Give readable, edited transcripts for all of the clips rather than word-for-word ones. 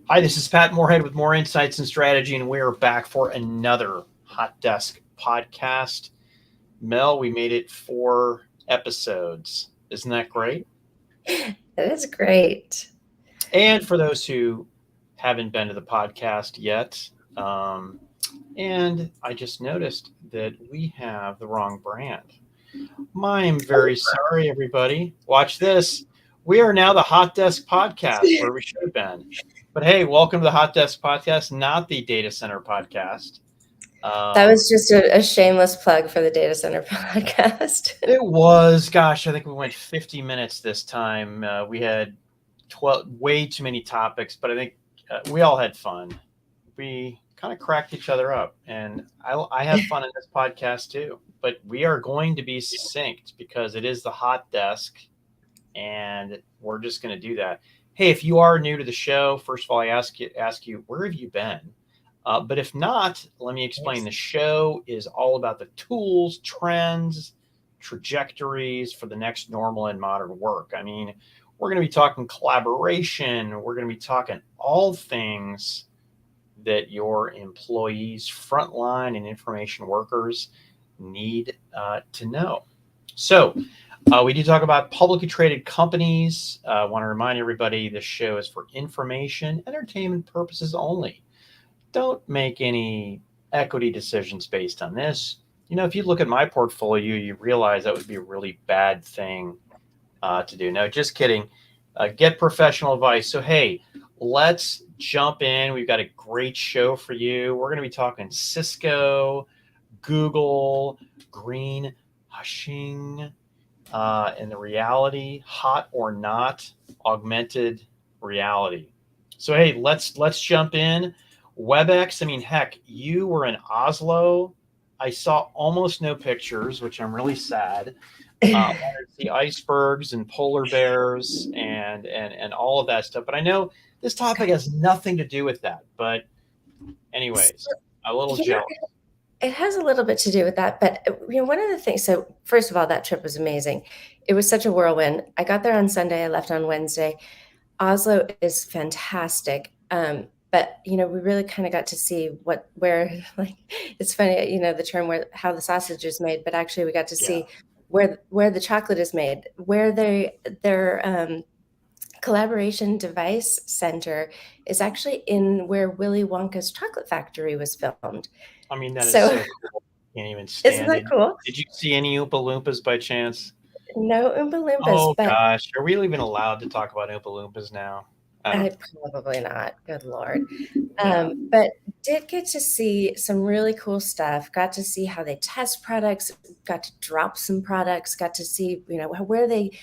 Hi, this is Pat Moorhead with More Insights and Strategy, and we're back for another Hot Desk podcast. Mel, we made it 4 episodes. Isn't that great? That is great. And for those who haven't been to the podcast yet, um, and I just noticed that we have the wrong brand. I am very sorry, everybody. Watch this. We are now the Hot Desk Podcast, where we should have been. But hey, welcome to the Hot Desk Podcast, not the Data Center Podcast. That was just a shameless plug for the data center podcast. It was, gosh, I think we went 50 minutes this time. We had 12, way too many topics, but I think we all had fun. We kind of cracked each other up, and I have fun in this podcast too. But we are going to be succinct because it is the Hot Desk, and we're just going to do that. Hey, if you are new to the show, first of all, I ask you, where have you been? But if not, let me explain. The show is all about the tools, trends, trajectories for the next normal and modern work. I mean, we're going to be talking collaboration. We're going to be talking all things that your employees, frontline and information workers need to know. So, we do talk about publicly traded companies. I want to remind everybody this show is for information, entertainment purposes only. Don't make any equity decisions based on this. You know, if you look at my portfolio, you realize that would be a really bad thing to do. No, just kidding. Get professional advice. So, hey, let's jump in. We've got a great show for you. We're going to be talking Cisco, Google, green hushing, and the reality, hot or not, augmented reality. So, hey, let's jump in. Webex, I mean, heck, you were in Oslo. I saw almost no pictures, which I'm really sad. I wanted to see icebergs and polar bears and all of that stuff. But I know this topic has nothing to do with that. But anyways, a little jealous. It has a little bit to do with that, but one of the things. So first of all, that trip was amazing. It was such a whirlwind. I got there on Sunday. I left on Wednesday. Oslo is fantastic. But we really kind of got to see where like it's funny, the term how the sausage is made, but actually we got to see where the chocolate is made, where their collaboration device center is actually in where Willy Wonka's chocolate factory was filmed. I mean, that is so cool. Can't even stand Isn't that it. cool? Did you see any Oompa Loompas by chance? No Oompa Loompas, Oh but gosh, are we even allowed to talk about Oompa Loompas now? I don't know. probably not. Good Lord. Yeah. But did get to see some really cool stuff. Got to see how they test products. Got to drop some products. Got to see where they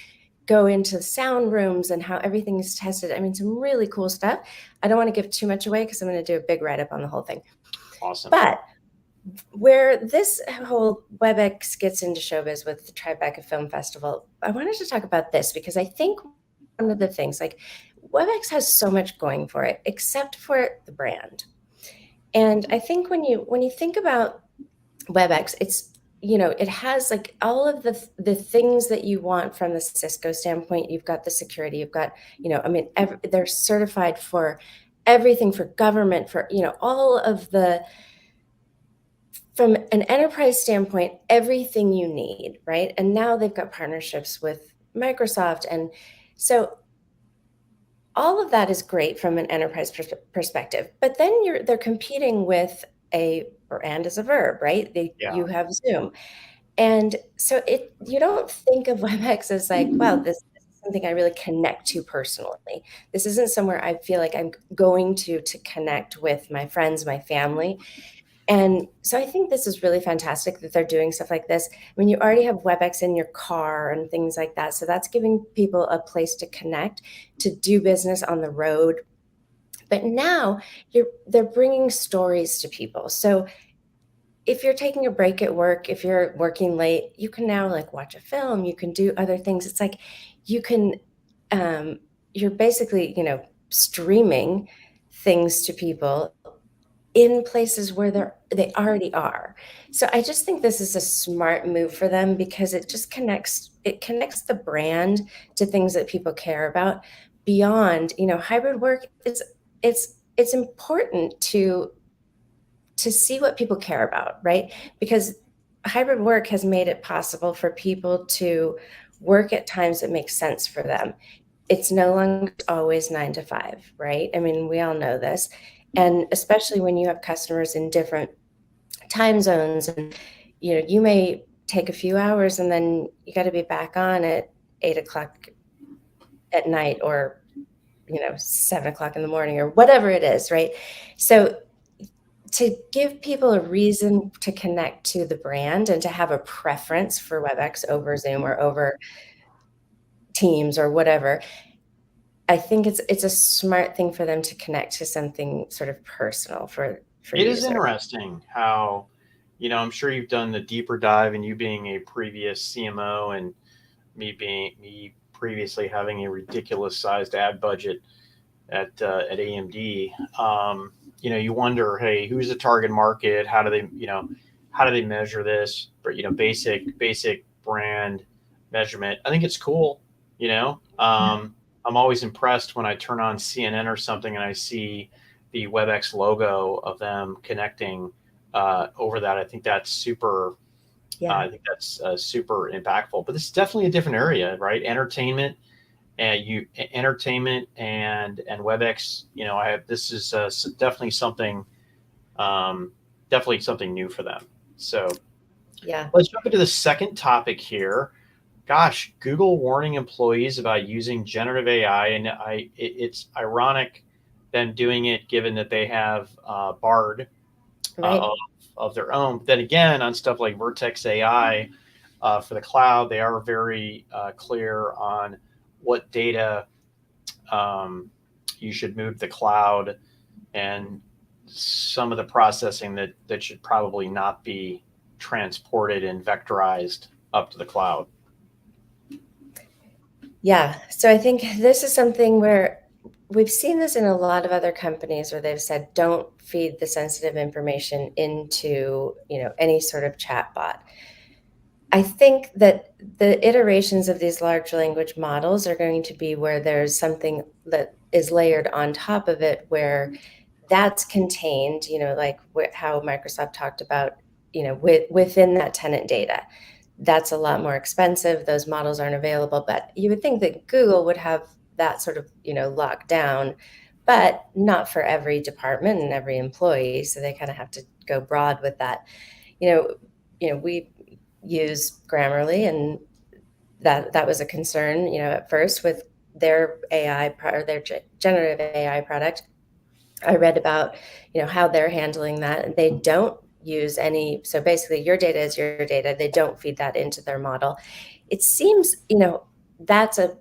go into sound rooms and how everything is tested. I mean, some really cool stuff. I don't want to give too much away because I'm going to do a big write-up on the whole thing. Awesome. But where this whole Webex gets into showbiz with the Tribeca Film Festival, I wanted to talk about this because I think one of the things, like, Webex has so much going for it, except for the brand. And I think when you think about Webex, it's it has like all of the things that you want from the Cisco standpoint. You've got the security, you've got they're certified for everything, for government, for all of the, from an enterprise standpoint, everything you need, right? And now they've got partnerships with Microsoft, and so all of that is great from an enterprise perspective. But then they're competing with a brand as a verb, right? You have Zoom, and so you don't think of Webex as like, wow, this is something I really connect to personally. This isn't somewhere I feel like I'm going to connect with my friends, my family. And so I think this is really fantastic that they're doing stuff like this. I mean, you already have Webex in your car and things like that. So that's giving people a place to connect, to do business on the road. But now they're bringing stories to people. So if you're taking a break at work, if you're working late, you can now like watch a film, you can do other things. It's like you can, you're basically, streaming things to people in places where they already are. So I just think this is a smart move for them because it just connects the brand to things that people care about beyond, hybrid work is it's important to see what people care about, right? Because hybrid work has made it possible for people to work at times that make sense for them. It's no longer always 9 to 5, right? I mean, we all know this. And especially when you have customers in different time zones, and you may take a few hours and then you got to be back on at 8 o'clock at night, or 7 o'clock in the morning, or whatever it is, right? So to give people a reason to connect to the brand and to have a preference for WebEx over Zoom or over Teams or whatever, I think it's a smart thing for them to connect to something sort of personal for It is users. interesting how, I'm sure you've done the deeper dive, and you being a previous CMO and me previously having a ridiculous sized ad budget at AMD. You wonder, hey, who's the target market? How do they measure this? But basic brand measurement. I think it's cool. I'm always impressed when I turn on CNN or something and I see the WebEx logo of them connecting over that. I think that's super. Yeah. I think that's super impactful. But this is definitely a different area, right? Entertainment and WebEx. This is definitely something new for them. So Yeah. let's jump into the second topic here. Gosh, Google warning employees about using generative AI, and it's ironic them doing it given that they have Bard Right. of their own. But then again, on stuff like Vertex AI for the cloud, they are very clear on what data you should move to the cloud, and some of the processing that should probably not be transported and vectorized up to the cloud. Yeah. So I think this is something where we've seen this in a lot of other companies where they've said, don't feed the sensitive information into, any sort of chatbot. I think that the iterations of these large language models are going to be where there's something that is layered on top of it, where that's contained, like how Microsoft talked about, within that tenant data. That's a lot more expensive. Those models aren't available, but you would think that Google would have that sort of, locked down, but not for every department and every employee. So they kind of have to go broad with that. We use Grammarly, and that was a concern, at first with their AI or their generative AI product. I read about, how they're handling that, and they don't use any. So basically, your data is your data. They don't feed that into their model. It seems, that's a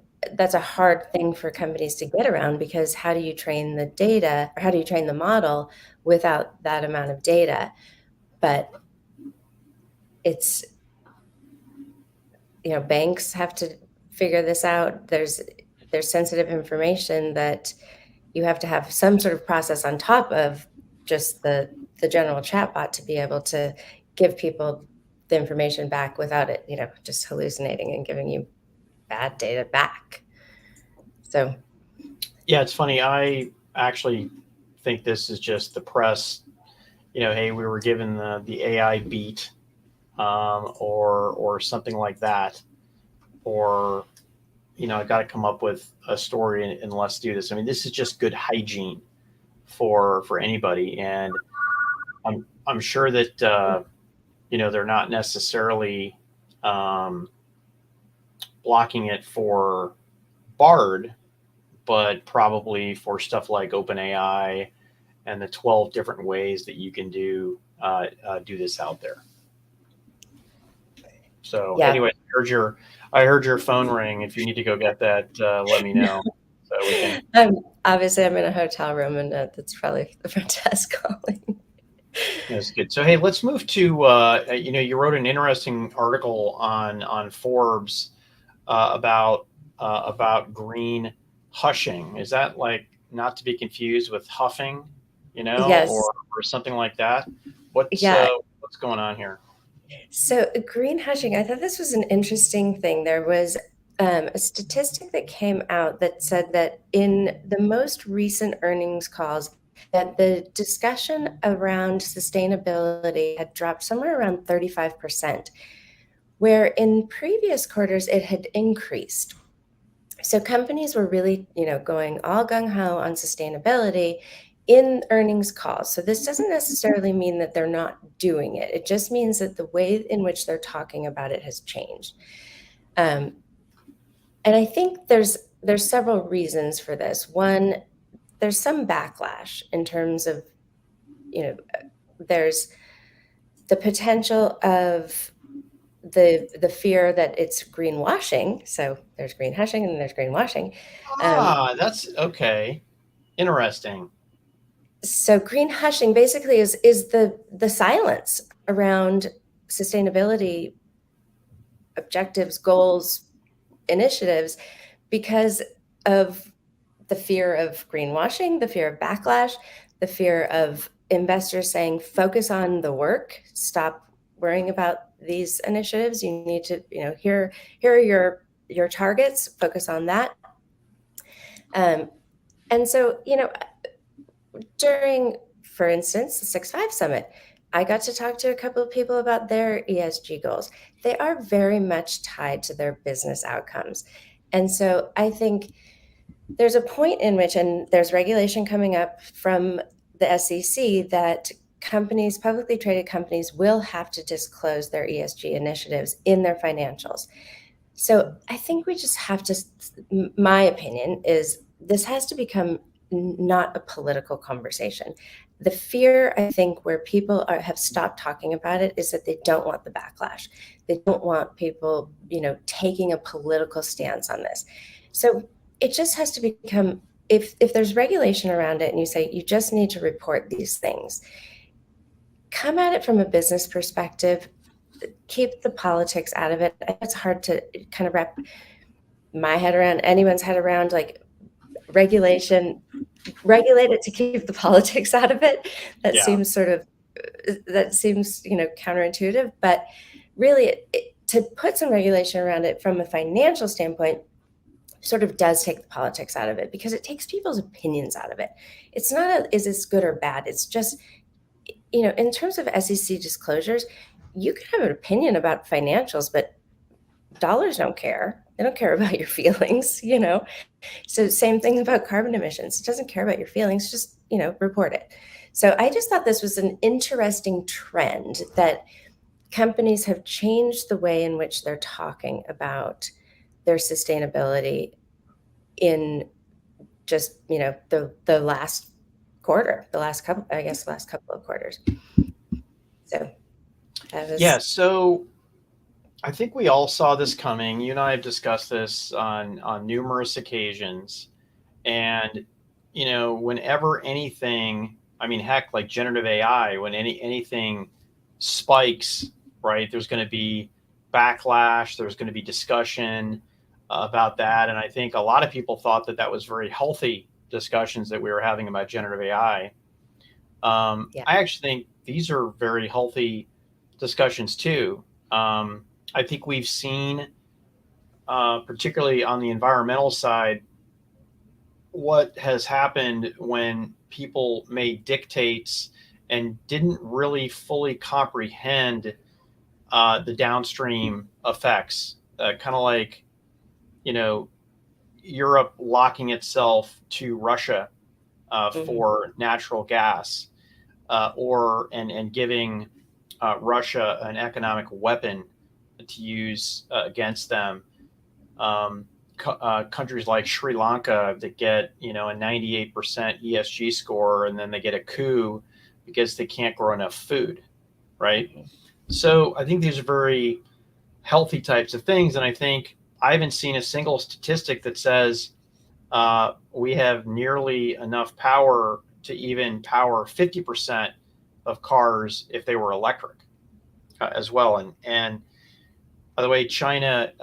hard thing for companies to get around, because how do you train the data, or how do you train the model without that amount of data? But it's, banks have to figure this out. There's sensitive information that you have to have some sort of process on top of just the general chatbot to be able to give people the information back without it, just hallucinating and giving you bad data back. So Yeah, it's funny. I actually think this is just the press. Hey, we were given the AI beat, or something like that, or I got to come up with a story and let's do this. I mean, this is just good hygiene for anybody, and I'm sure that they're not necessarily blocking it for Bard, but probably for stuff like OpenAI and the 12 different ways that you can do this out there. So yeah. anyway, I heard your phone ring. If you need to go get that, let me know. So we can. Obviously, I'm in a hotel room, and that's probably the front desk calling. That's good. So hey, let's move to you wrote an interesting article on Forbes about green hushing. Is that like not to be confused with huffing, Yes. or something like that? What's going on here? So green hushing, I thought this was an interesting thing. There was a statistic that came out that said that in the most recent earnings calls, that the discussion around sustainability had dropped somewhere around 35%, where in previous quarters it had increased. So companies were really, going all gung-ho on sustainability in earnings calls. So this doesn't necessarily mean that they're not doing it. It just means that the way in which they're talking about it has changed. And I think there's several reasons for this. One, there's some backlash in terms of, there's the potential of the fear that it's greenwashing. So there's green hushing and there's greenwashing. That's okay. Interesting. So green hushing basically is the silence around sustainability objectives, goals, initiatives, because of the fear of greenwashing, the fear of backlash, the fear of investors saying, focus on the work, stop worrying about these initiatives. You need to, here are your targets, focus on that. And so, during, for instance, the 6.5 Summit, I got to talk to a couple of people about their ESG goals. They are very much tied to their business outcomes. And so I think there's a point in which, and there's regulation coming up from the SEC, that companies, publicly traded companies, will have to disclose their ESG initiatives in their financials. So I think we just have to, my opinion is, this has to become not a political conversation. The fear, I think, where people have stopped talking about it is that they don't want the backlash. They don't want people, taking a political stance on this. So it just has to become, if there's regulation around it and you say you just need to report these things, come at it from a business perspective, keep the politics out of it. It's hard to kind of wrap my head around, anyone's head around, like, regulate it to keep the politics out of it. That seems counterintuitive, but really to put some regulation around it from a financial standpoint sort of does take the politics out of it, because it takes people's opinions out of it. It's not is this good or bad? It's just, in terms of SEC disclosures, you can have an opinion about financials, but dollars don't care. They don't care about your feelings, So same thing about carbon emissions. It doesn't care about your feelings, just, report it. So I just thought this was an interesting trend, that companies have changed the way in which they're talking about their sustainability in just, the last quarter, the last couple of quarters. So that was... So I think we all saw this coming. You and I have discussed this on numerous occasions. And, whenever anything, heck, like generative AI, when anything spikes, right, there's going to be backlash, there's going to be discussion about that. And I think a lot of people thought that was very healthy discussions that we were having about generative AI. I actually think these are very healthy discussions too. I think we've seen, particularly on the environmental side, what has happened when people made dictates and didn't really fully comprehend the downstream effects, kind of like, Europe locking itself to Russia for natural gas, and giving Russia an economic weapon to use against them. Countries like Sri Lanka that get, a 98% ESG score, and then they get a coup because they can't grow enough food, right? So I think these are very healthy types of things. And I think I haven't seen a single statistic that says we have nearly enough power to even power 50% of cars if they were electric as well. And by the way, China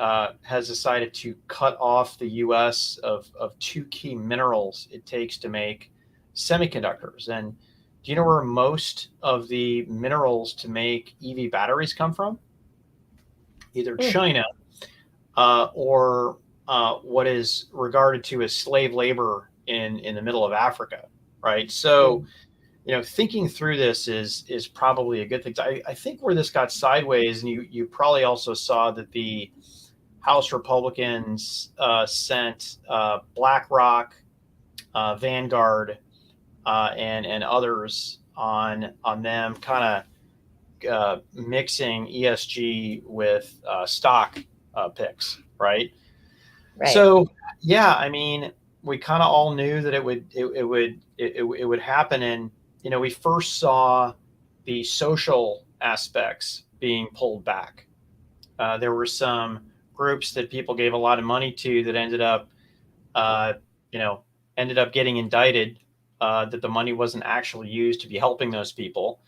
has decided to cut off the U.S. of two key minerals it takes to make semiconductors. And do you know where most of the minerals to make EV batteries come from? Either China or what is regarded to as slave labor in the middle of Africa, right? So, thinking through this is probably a good thing. I think where this got sideways, and you probably also saw that the House Republicans sent BlackRock, Vanguard, and others on them kind of mixing ESG with stock picks, right? Right. So yeah, I mean, we kind of all knew that it would happen, and we first saw the social aspects being pulled back. There were some groups that people gave a lot of money to that uh, you know, ended up getting indicted. That the money wasn't actually used to be helping those people,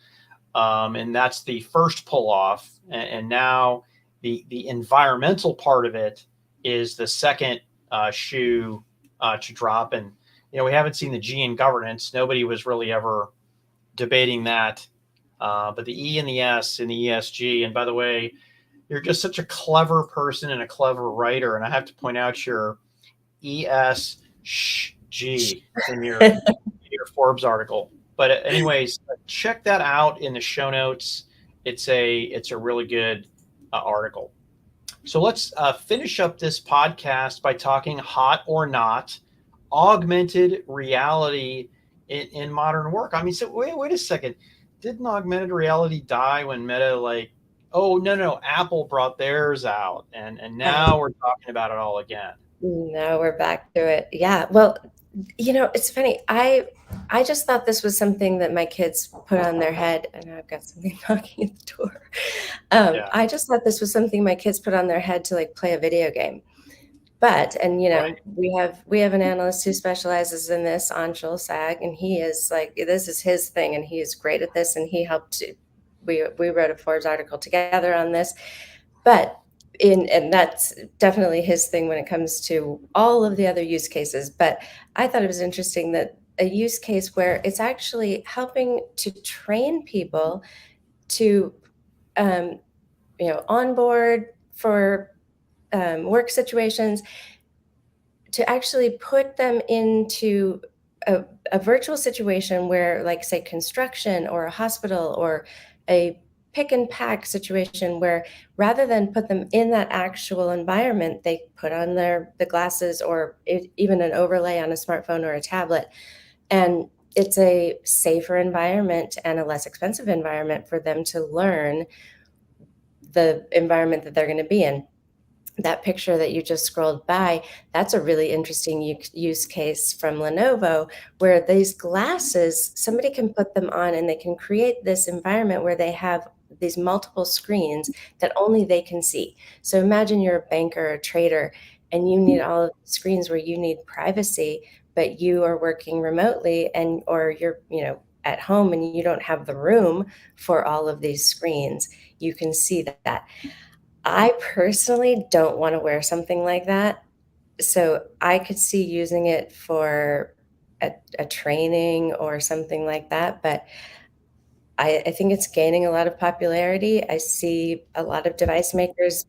and that's the first pull off. And now the environmental part of it is the second shoe to drop. And we haven't seen the G in governance. Nobody was really ever debating that. But the E and the S in the ESG. And by the way, you're just such a clever person and a clever writer. And I have to point out your ESG in your Forbes article. But anyways, check that out in the show notes. It's a really good article. So let's finish up this podcast by talking hot or not augmented reality in modern work. I mean, so wait a second. Didn't augmented reality die when Meta oh no, Apple brought theirs out, and now we're talking about it all again. Now we're back to it. Yeah. Well, it's funny. I just thought this was something that my kids put on their head, and I've got something knocking at the door. Yeah. I just thought this was something my kids put on their head to play a video game. But Right. we have an analyst who specializes in this, Anshul Sag, and he is this is his thing, and he is great at this, and he helped. We wrote a Forbes article together on this, but and that's definitely his thing when it comes to all of the other use cases. But I thought it was interesting that a use case where it's actually helping to train people to onboard for work situations, to actually put them into a virtual situation where, say, construction or a hospital or a pick and pack situation, where rather than put them in that actual environment, they put on the glasses or even an overlay on a smartphone or a tablet. And it's a safer environment and a less expensive environment for them to learn the environment that they're going to be in. That picture that you just scrolled by, that's a really interesting use case from Lenovo, where these glasses, somebody can put them on and they can create this environment where they have these multiple screens that only they can see. So imagine you're a banker or a trader, and you need all of the screens where you need privacy, but you are working remotely, or you're at home and you don't have the room for all of these screens. You can see that. I personally don't want to wear something like that. So I could see using it for a training or something like that. But I think it's gaining a lot of popularity. I see a lot of device makers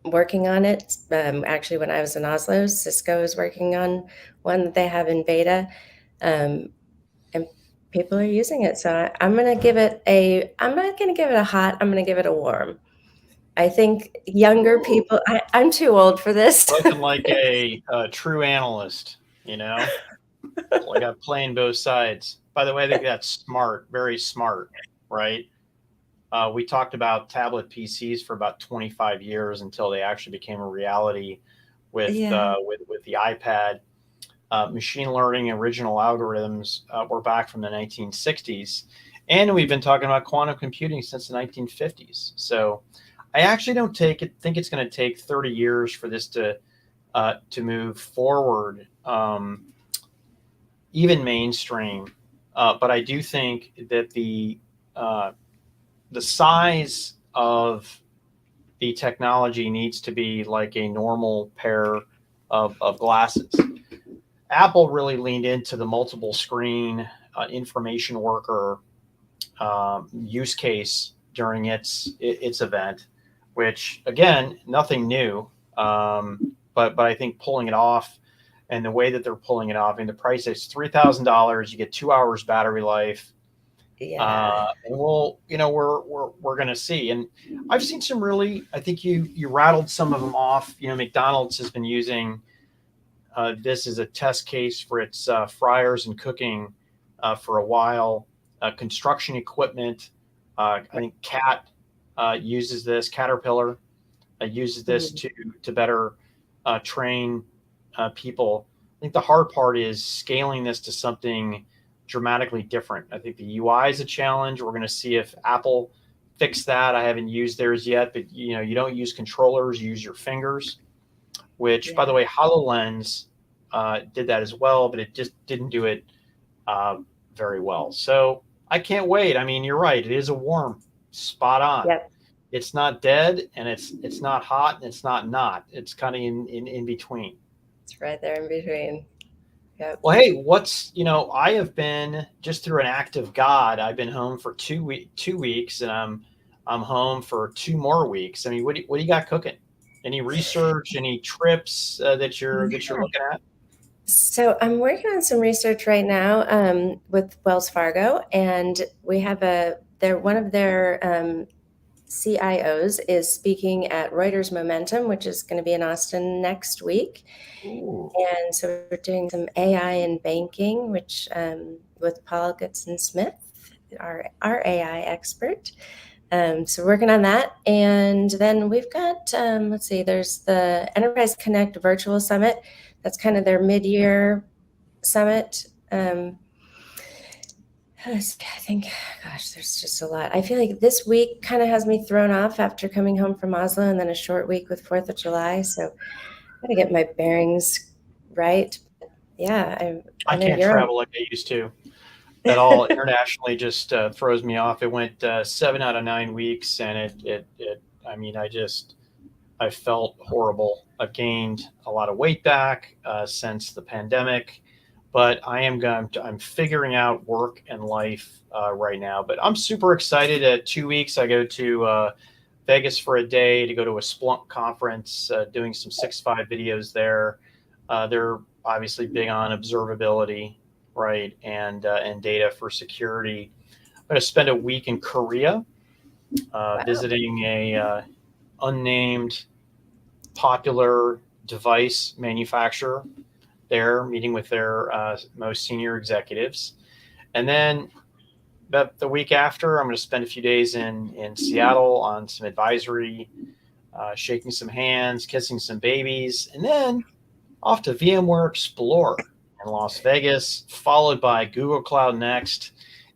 working on it. Actually, when I was in Oslo, Cisco is working on one that they have in beta. And people are using it. So I'm going to give it I'm not going to give it a hot, I'm going to give it a warm. I think younger people, I'm too old for this. Spoken like a true analyst, like I'm playing both sides. By the way, I think that's smart, very smart, right? We talked about tablet PCs for about 25 years until they actually became a reality with with the iPad. Machine learning and original algorithms were back from the 1960s, and we've been talking about quantum computing since the 1950s. So I actually don't think it's going to take 30 years for this to move forward, even mainstream. But I do think that the size of the technology needs to be like a normal pair of glasses. Apple really leaned into the multiple screen information worker use case during its event, which again, nothing new. but I think pulling it off and the way that they're pulling it off, I mean, the price is $3,000. You get 2 hours battery life. Yeah. And we're going to see. And I've seen some really, I think you rattled some of them off. McDonald's has been using this as a test case for its fryers and cooking for a while. Construction equipment. I think uses this. Caterpillar uses this to better train people. I think the hard part is scaling this to something dramatically different. I think the UI is a challenge. We're going to see if Apple fix that. I haven't used theirs yet, but you don't use controllers, you use your fingers, which by the way, HoloLens did that as well, but it just didn't do it very well. So I can't wait. I mean, you're right. It is a warm, spot on. Yep. It's not dead, and it's not hot, and it's not. It's kind of in between. It's right there in between. Yep. Well, hey, I have been, just through an act of God, I've been home for 2 weeks, and I'm home for 2 more weeks. I mean, what do you got cooking? Any research, any trips that you're looking at? So I'm working on some research right now with Wells Fargo, and we have one of their CIOs is speaking at Reuters Momentum, which is going to be in Austin next week. Ooh. And so we're doing some AI in banking, which with Paul Goodson-Smith, our AI expert. So we're working on that. And then we've got, there's the Enterprise Connect Virtual Summit. That's kind of their mid-year summit. I think, gosh, there's just a lot. I feel like this week kind of has me thrown off after coming home from Oslo and then a short week with 4th of July. So I got to get my bearings right. Yeah, I can't travel like I used to at all. Internationally just throws me off. It went 7 out of 9 weeks, and I felt horrible. I've gained a lot of weight back since the pandemic, but I'm figuring out work and life right now. But I'm super excited. At 2 weeks, I go to Vegas for a day to go to a Splunk conference, doing some 6.5 videos there. They're obviously big on observability, right, and data for security. I'm going to spend a week in Korea visiting a unnamed popular device manufacturer there, meeting with their most senior executives. And then about the week after, I'm going to spend a few days in Seattle on some advisory, shaking some hands, kissing some babies, and then off to VMware Explore in Las Vegas, followed by Google Cloud Next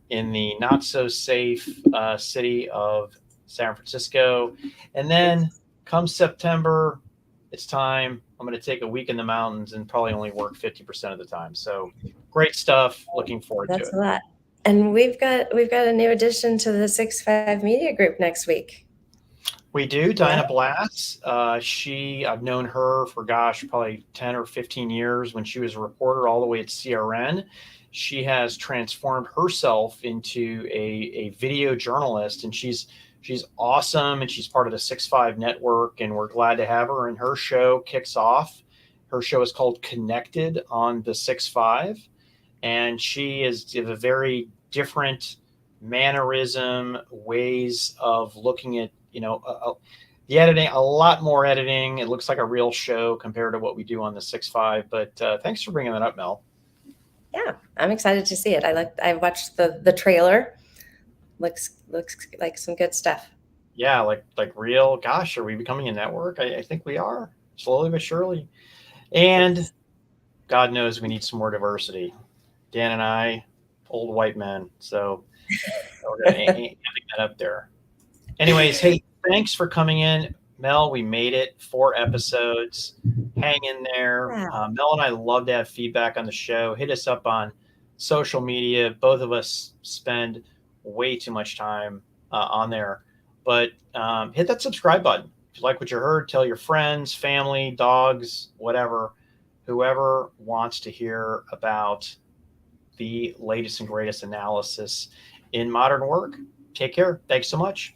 in the not so safe city of San Francisco. And then come September, it's time. I'm going to take a week in the mountains and probably only work 50% of the time. So great stuff. Looking forward to it. That's a lot. And we've got a new addition to the 6.5 Media Group next week. We do. Diana Blass. I've known her for, probably 10 or 15 years when she was a reporter all the way at CRN. She has transformed herself into a video journalist, and she's awesome, and she's part of the 6.5 network, and we're glad to have her. And her show kicks off. Her show is called Connected on the 6.5, and she is a very different mannerism, ways of looking at, the editing, a lot more editing. It looks like a real show compared to what we do on the 6.5. But thanks for bringing that up, Mel. Yeah, I'm excited to see it. I watched the trailer. Looks like some good stuff. Yeah, like real. Gosh, are we becoming a network? I think we are, slowly but surely. And God knows we need some more diversity. Dan and I, old white men. So we're going to amp that up there. Anyways, hey, thanks for coming in, Mel. We made it 4 episodes. Hang in there. Wow. Mel and I love to have feedback on the show. Hit us up on social media. Both of us spend way too much time on there, but hit that subscribe button. If you like what you heard, tell your friends, family, dogs, whoever wants to hear about the latest and greatest analysis in modern work. Take care. Thanks so much.